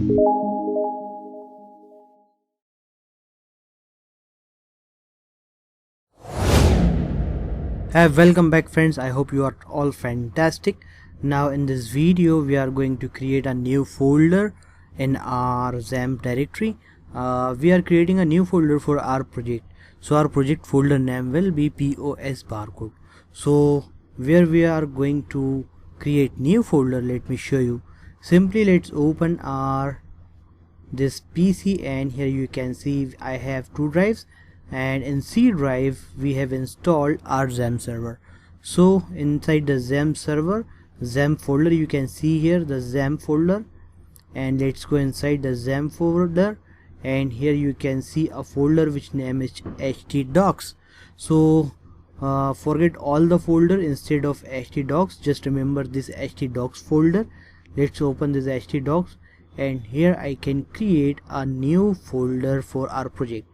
Welcome back friends, I hope you are all fantastic. Now in this video we are going to create a new folder in our Xampp directory. We are creating a new folder for our project. So our project folder name will be POS Barcode. So where we are going to create new folder, let me show you. Simply let's open our this PC, and here you can see I have 2 drives, and in C drive we have installed our Xampp server. So inside the Xampp server, Xampp folder, you can see here the Xampp folder, and let's go inside the Xampp folder, and here you can see a folder which name is htdocs. So forget all the folder, instead of htdocs just remember this htdocs folder. Let's open this htdocs, and here I can create a new folder for our project.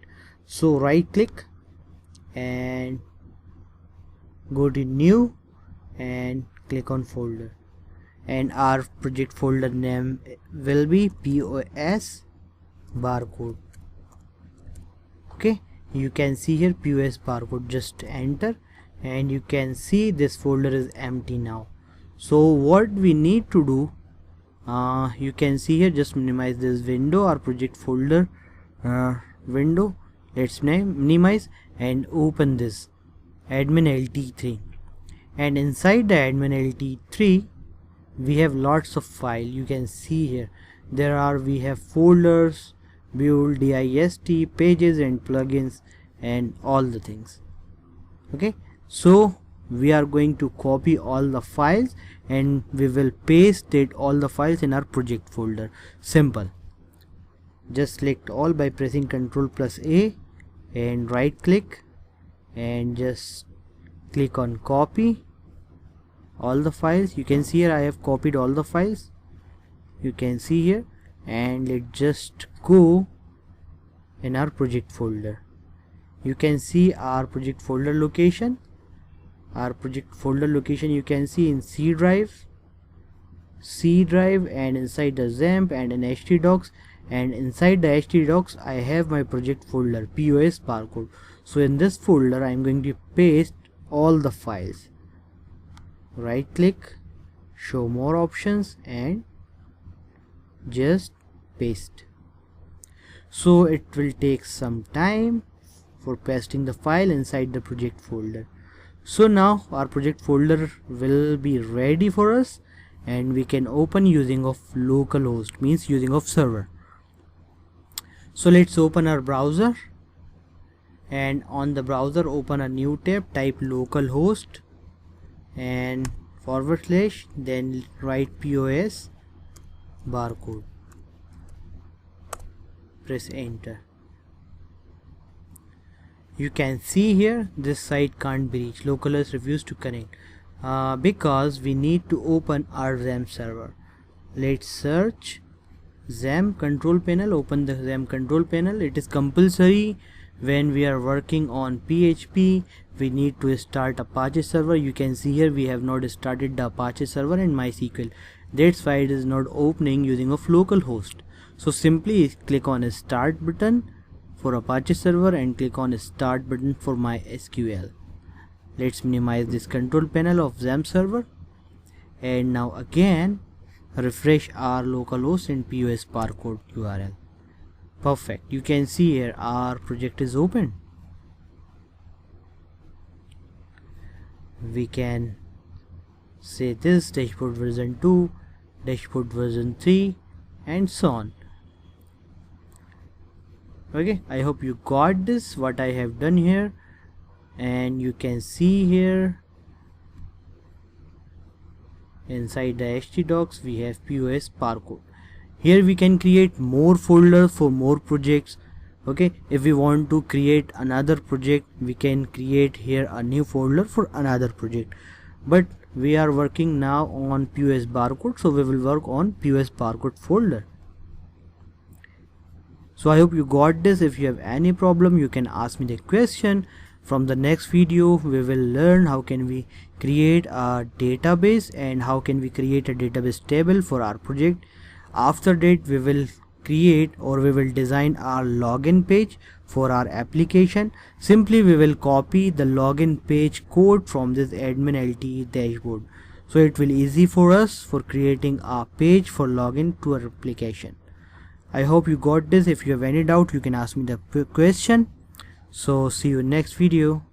So right click and go to new and click on folder, and our project folder name will be POS Barcode. Okay, you can see here POS Barcode. Just enter and you can see this folder is empty now. So what we need to do, you can see here, just minimize this window, our project folder window. Let's minimize and open this admin lt3, and inside the admin lt3 we have lots of files. You can see here we have folders, build, dist, pages and plugins and all the things. Okay, so we are going to copy all the files and we will paste all the files in our project folder. Simple, just select all by pressing Ctrl+A and right click and just click on copy all the files. You can see here I have copied all the files, you can see here, and let's just go in our project folder. You can see our project folder location. Our project folder location you can see in C drive, and inside the Xampp and in htdocs, and inside the htdocs I have my project folder POS Barcode. So in this folder I am going to paste all the files. Right click, show more options, and just paste. So it will take some time for pasting the file inside the project folder. So now our project folder will be ready for us, and we can open using of localhost, means using of server. So let's open our browser, and on the browser open a new tab, type localhost and / then write POS Barcode, press enter. You can see here this site can't be reached, localhost refused to connect, because we need to open our Xampp server. Let's search Xampp control panel, open the Xampp control panel. It is compulsory when we are working on PHP, we need to start Apache server. You can see here we have not started the Apache server in MySQL, that's why it is not opening using of localhost. So simply click on a start button for Apache server and click on a start button for MySQL. Let's minimize this control panel of Xampp server, and now again refresh our localhost and POS Barcode URL. Perfect, you can see here our project is open. We can say this dashboard version 2, dashboard version 3 and so on. Okay, I hope you got this what I have done here, and you can see here inside the htdocs we have POS Barcode. Here we can create more folders for more projects. Okay, if we want to create another project we can create here a new folder for another project, but we are working now on POS Barcode, so we will work on POS Barcode folder. So I hope you got this. If you have any problem you can ask me the question. From the next video we will learn how can we create a database and how can we create a database table for our project. After that we will create or we will design our login page for our application. Simply we will copy the login page code from this admin LTE dashboard, so it will easy for us for creating a page for login to our application. I hope you got this. If you have any doubt, you can ask me the question. So see you in next video.